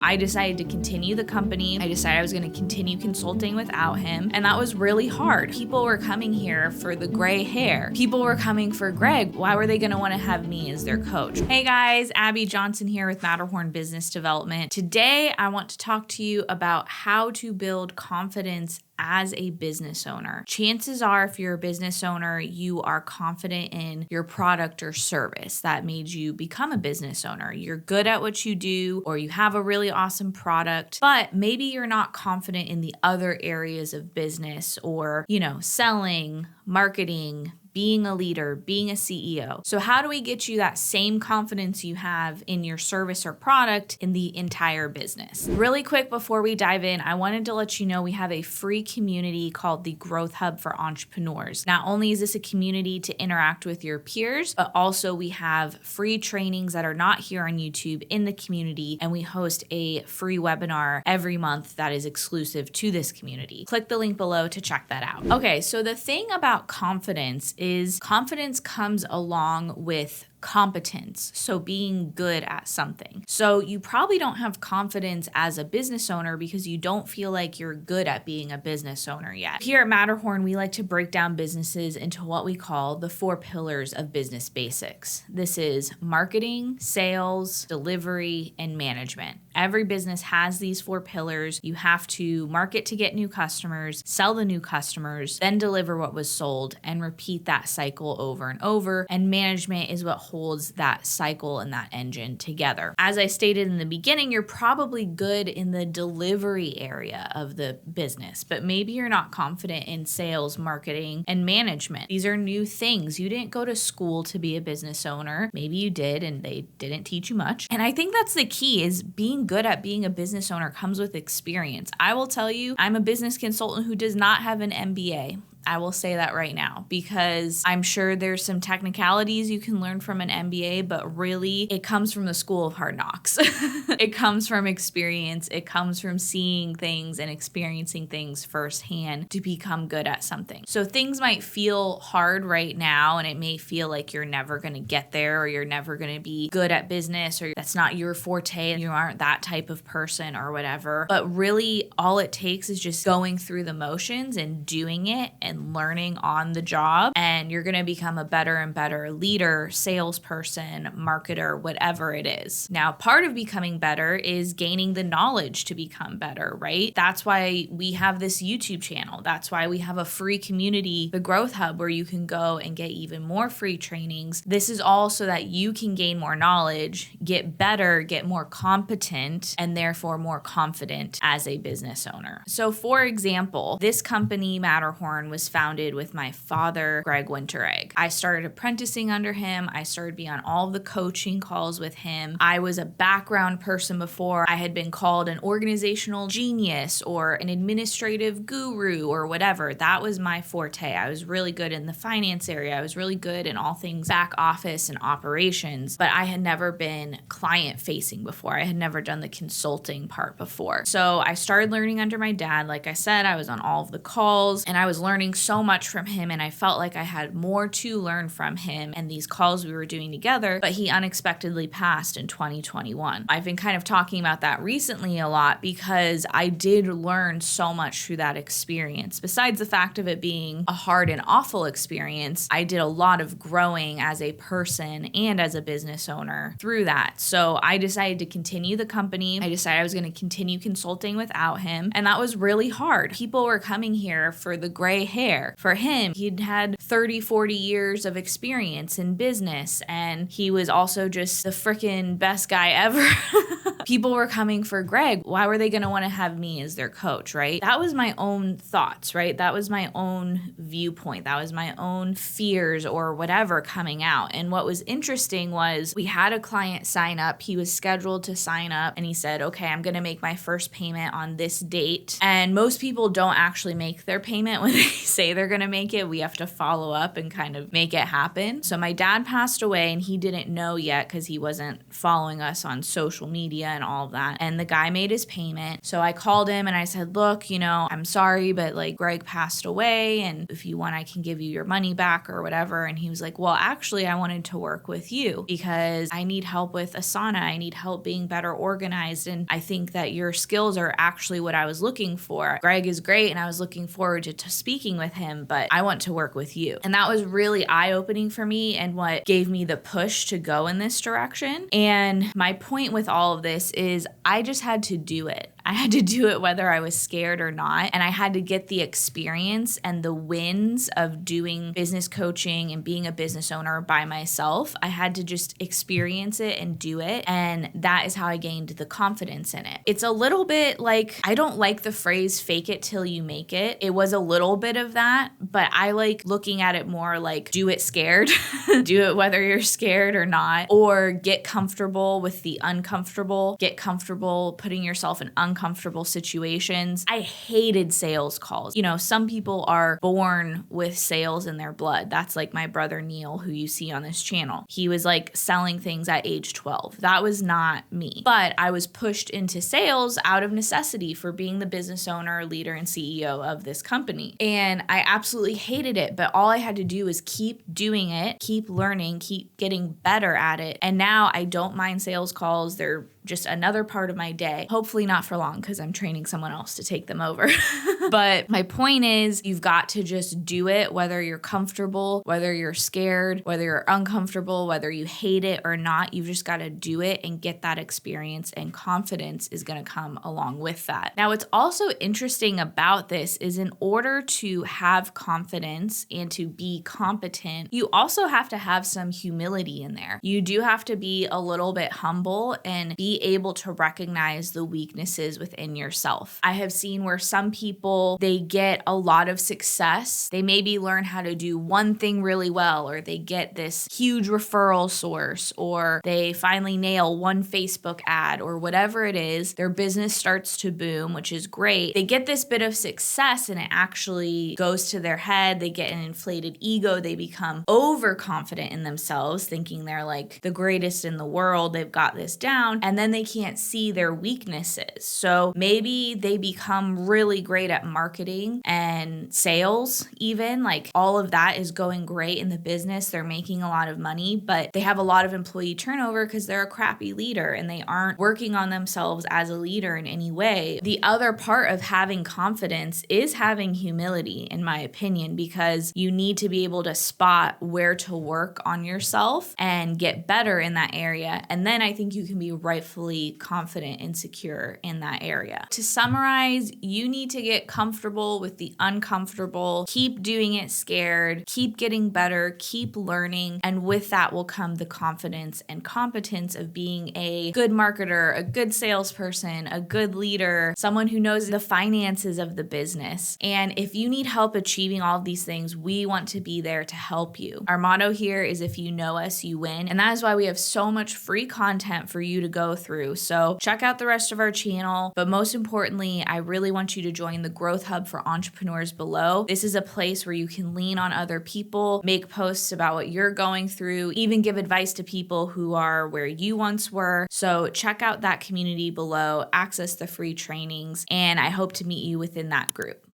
I decided to continue the company. I decided I was going to continue consulting without him. And that was really hard. People were coming here for the gray hair. People were coming for Greg. Why were they going to want to have me as their coach? Hey guys, Abby Johnson here with Matterhorn Business Development. Today, I want to talk to you about how to build confidence as a business owner. Chances are, if you're a business owner, you are confident in your product or service that made you become a business owner. You're good at what you do, or you have a really awesome product, but maybe you're not confident in the other areas of business or, selling, marketing, being a leader, being a CEO. So how do we get you that same confidence you have in your service or product in the entire business? Really quick before we dive in, I wanted to let you know we have a free community called the Growth Hub for Entrepreneurs. Not only is this a community to interact with your peers, but also we have free trainings that are not here on YouTube in the community, and we host a free webinar every month that is exclusive to this community. Click the link below to check that out. Okay, so the thing about confidence is confidence comes along with competence, so being good at something. So you probably don't have confidence as a business owner because you don't feel like you're good at being a business owner yet. Here at Matterhorn, we like to break down businesses into what we call the 4 pillars of business basics. This is marketing, sales, delivery, and management. Every business has these 4 pillars. You have to market to get new customers, sell the new customers, then deliver what was sold, and repeat that cycle over and over. And management is what holds that cycle and that engine together. As I stated in the beginning, you're probably good in the delivery area of the business, but maybe you're not confident in sales, marketing, and management. These are new things. You didn't go to school to be a business owner. Maybe you did, and they didn't teach you much. And I think that's the key, is being good at being a business owner comes with experience. I will tell you, I'm a business consultant who does not have an MBA. I will say that right now, because I'm sure there's some technicalities you can learn from an MBA, but really it comes from the school of hard knocks. It comes from experience. It comes from seeing things and experiencing things firsthand to become good at something. So things might feel hard right now, and it may feel like you're never going to get there, or you're never going to be good at business, or that's not your forte and you aren't that type of person or whatever. But really all it takes is just going through the motions and doing it and learning on the job, and you're going to become a better and better leader, salesperson, marketer, whatever it is. Now, part of becoming better is gaining the knowledge to become better, right? That's why we have this YouTube channel. That's why we have a free community, the Growth Hub, where you can go and get even more free trainings. This is all so that you can gain more knowledge, get better, get more competent, and therefore more confident as a business owner. So for example, this company, Matterhorn, was founded with my father, Greg Winteregg. I started apprenticing under him. I started being on all of the coaching calls with him. I was a background person before. I had been called an organizational genius or an administrative guru or whatever. That was my forte. I was really good in the finance area. I was really good in all things back office and operations, but I had never been client facing before. I had never done the consulting part before. So I started learning under my dad. Like I said, I was on all of the calls and I was learning so much from him, and I felt like I had more to learn from him and these calls we were doing together, but he unexpectedly passed in 2021. I've been kind of talking about that recently a lot because I did learn so much through that experience. Besides the fact of it being a hard and awful experience, I did a lot of growing as a person and as a business owner through that. So I decided to continue the company. I decided I was going to continue consulting without him, and that was really hard. People were coming here for the gray hair. For him, he'd had 30, 40 years of experience in business, and he was also just the freaking best guy ever. People were coming for Greg. Why were they going to want to have me as their coach, right? That was my own thoughts, right? That was my own viewpoint. That was my own fears or whatever coming out. And what was interesting was we had a client sign up. He was scheduled to sign up, and he said, okay, I'm going to make my first payment on this date. And most people don't actually make their payment when they say they're going to make it. We have to follow up and kind of make it happen. So my dad passed away, and he didn't know yet because he wasn't following us on social media and all of that. And the guy made his payment. So I called him and I said, look, I'm sorry, but like Greg passed away, and if you want, I can give you your money back or whatever. And he was like, well, actually, I wanted to work with you because I need help with Asana. I need help being better organized. And I think that your skills are actually what I was looking for. Greg is great, and I was looking forward to speaking with him, but I want to work with you. And that was really eye-opening for me and what gave me the push to go in this direction. And my point with all of this is I just had to do it. I had to do it whether I was scared or not. And I had to get the experience and the wins of doing business coaching and being a business owner by myself. I had to just experience it and do it. And that is how I gained the confidence in it. It's a little bit like, I don't like the phrase fake it till you make it. It was a little bit of that, but I like looking at it more like do it scared. Do it whether you're scared or not, or get comfortable with the uncomfortable. Get comfortable putting yourself in uncomfortable situations. I hated sales calls. Some people are born with sales in their blood. That's like my brother Neil, who you see on this channel. He was like selling things at age 12. That was not me. But I was pushed into sales out of necessity for being the business owner, leader, and CEO of this company. And I absolutely hated it. But all I had to do was keep doing it, keep learning, keep getting better at it. And now I don't mind sales calls. They're just another part of my day. Hopefully not for long because I'm training someone else to take them over. But my point is you've got to just do it whether you're comfortable, whether you're scared, whether you're uncomfortable, whether you hate it or not. You've just got to do it and get that experience, and confidence is going to come along with that. Now, what's also interesting about this is in order to have confidence and to be competent, you also have to have some humility in there. You do have to be a little bit humble and be able to recognize the weaknesses within yourself. I have seen where some people, they get a lot of success. They maybe learn how to do one thing really well, or they get this huge referral source, or they finally nail one Facebook ad, or whatever it is. Their business starts to boom, which is great. They get this bit of success and it actually goes to their head. They get an inflated ego. They become overconfident in themselves, thinking they're like the greatest in the world. They've got this down. And then they can't see their weaknesses. So maybe they become really great at marketing and sales, even like all of that is going great in the business. They're making a lot of money, but they have a lot of employee turnover because they're a crappy leader and they aren't working on themselves as a leader in any way. The other part of having confidence is having humility, in my opinion, because you need to be able to spot where to work on yourself and get better in that area. And then I think you can be rightfully confident and secure in that area. To summarize, you need to get comfortable with the uncomfortable, keep doing it scared, keep getting better, keep learning, and with that will come the confidence and competence of being a good marketer, a good salesperson, a good leader, someone who knows the finances of the business. And if you need help achieving all of these things, we want to be there to help you. Our motto here is if you know us, you win. And that is why we have so much free content for you to go through. So check out the rest of our channel. But most importantly, I really want you to join the Growth Hub for Entrepreneurs below. This is a place where you can lean on other people, make posts about what you're going through, even give advice to people who are where you once were. So check out that community below, access the free trainings, and I hope to meet you within that group.